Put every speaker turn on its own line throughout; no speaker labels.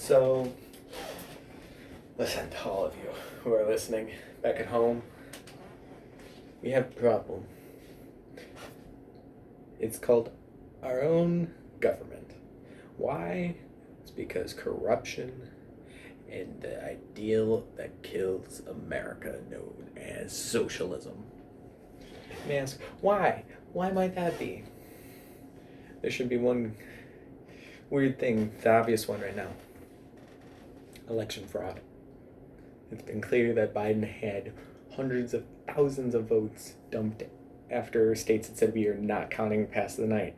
So, listen to all of you who are listening back at home. We have a problem. It's called our own government. Why? It's because corruption and the ideal that kills America, known as socialism. You may ask, why? Why might that be? There should be one weird thing, the obvious one right now. Election fraud. It's been clear that Biden had hundreds of thousands of votes dumped after states had said we are not counting past the night.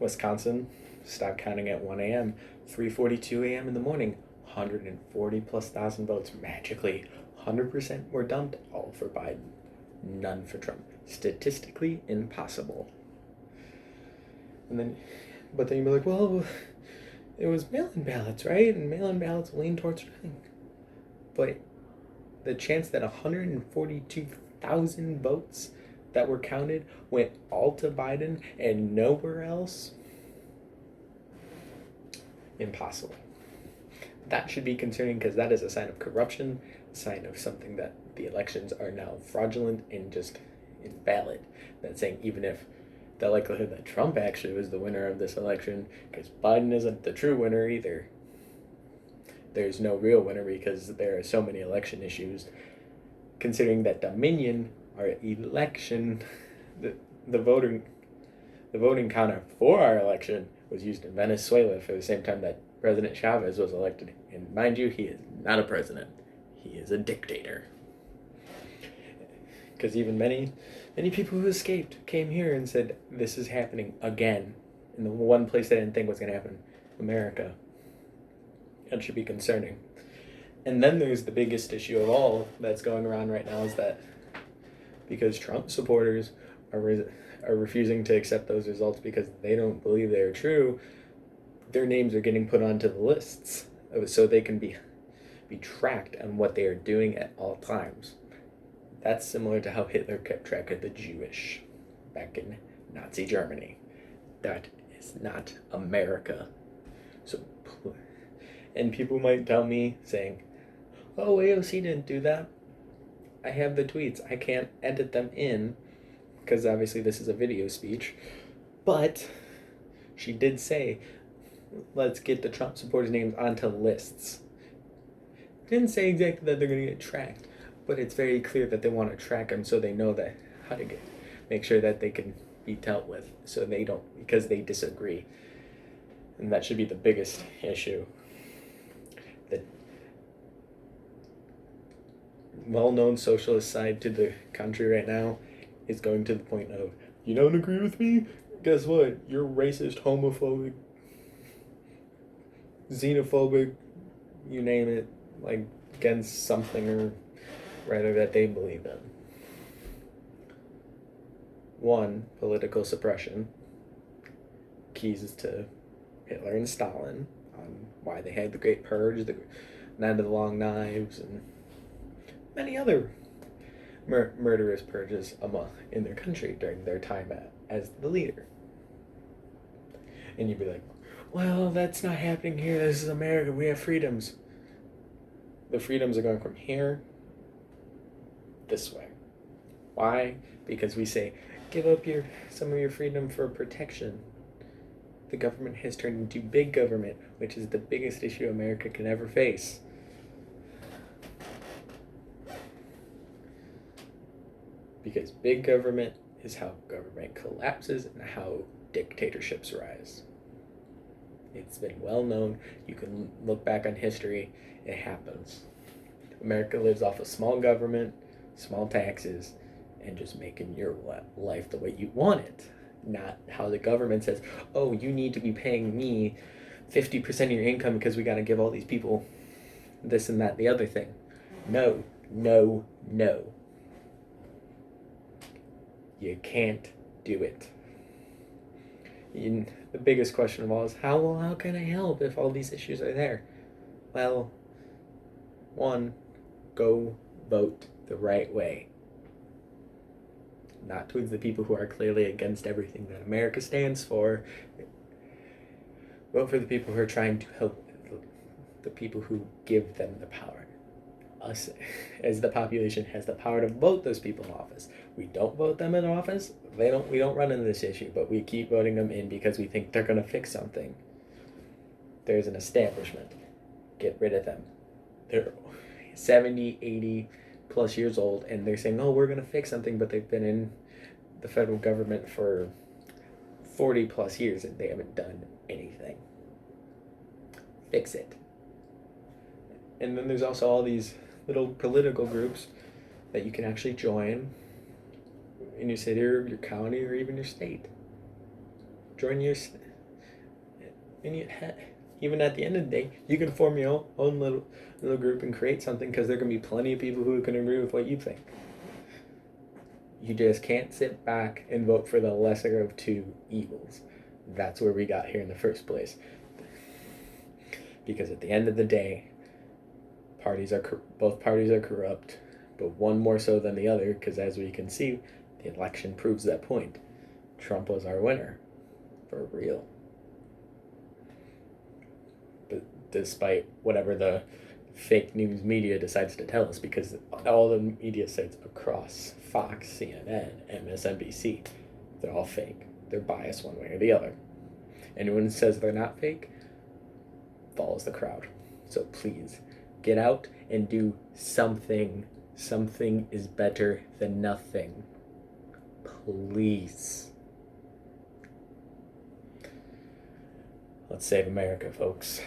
Wisconsin stopped counting at 1 a.m. 3:42 a.m. in the morning. 140 plus thousand votes magically. 100% were dumped, all for Biden. None for Trump. Statistically impossible. But then you'd be like, well, it was mail-in ballots, right? And mail-in ballots lean towards Trump. But the chance that 142,000 votes that were counted went all to Biden and nowhere else? Impossible. That should be concerning because that is a sign of corruption, a sign of something that the elections are now fraudulent and just invalid. That's saying even if the likelihood that Trump actually was the winner of this election, because Biden isn't the true winner either. There's no real winner because there are so many election issues. Considering that Dominion, our election, the voting counter for our election was used in Venezuela for the same time that President Chavez was elected. And mind you, he is not a president. He is a dictator. Because even many people who escaped came here and said, this is happening again. In the one place they didn't think was going to happen, America. That should be concerning. And then there's the biggest issue of all that's going around right now is that because Trump supporters are refusing to accept those results because they don't believe they're true, their names are getting put onto the lists so they can be tracked on what they are doing at all times. That's similar to how Hitler kept track of the Jewish back in Nazi Germany. That is not America. And people might tell me saying, oh, AOC didn't do that. I have the tweets. I can't edit them in because obviously this is a video speech. But she did say, let's get the Trump supporters' names onto lists. Didn't say exactly that they're going to get tracked, but it's very clear that they want to track them so they know that how to make sure that they can be dealt with so they don't, because they disagree. And that should be the biggest issue. The well-known socialist side to the country right now is going to the point of, you don't agree with me? Guess what? You're racist, homophobic, xenophobic, you name it, like against something or rather that they believe in. One, political suppression. Keys to Hitler and Stalin on why they had the Great Purge, the Night of the Long Knives, and many other murderous purges in their country during their time as the leader. And you'd be like, well, that's not happening here. This is America. We have freedoms. The freedoms are going from here this way. Why? Because we say, give up some of your freedom for protection. The government has turned into big government, which is the biggest issue America can ever face. Because big government is how government collapses and how dictatorships rise. It's been well known. You can look back on history. It happens. America lives off of small government, small taxes, and just making your life the way you want it. Not how the government says, oh, you need to be paying me 50% of your income because we got to give all these people this and that, the other thing. No. You can't do it. The biggest question of all is, how can I help if all these issues are there? Well, one, go vote the right way. Not towards the people who are clearly against everything that America stands for. Vote for the people who are trying to help the people who give them the power. Us, as the population, has the power to vote those people in office. We don't vote them in office. We don't run into this issue, but we keep voting them in because we think they're going to fix something. There's an establishment. Get rid of them. They're 70, 80 plus years old, and they're saying, oh, we're going to fix something, but they've been in the federal government for 40 plus years and they haven't done anything. Fix it. And then there's also all these little political groups that you can actually join in your city or your county or even your state. Join your... And you, even at the end of the day, you can form your own little group and create something, because there can be plenty of people who can agree with what you think. You just can't sit back and vote for the lesser of two evils. That's where we got here in the first place. Because at the end of the day, both parties are corrupt, but one more so than the other, because as we can see, the election proves that point. Trump was our winner. For real. But despite whatever the fake news media decides to tell us, because all the media sites across Fox, CNN, MSNBC, they're all fake. They're biased one way or the other. Anyone who says they're not fake follows the crowd. So please, get out and do something. Something is better than nothing. Please. Let's save America, folks.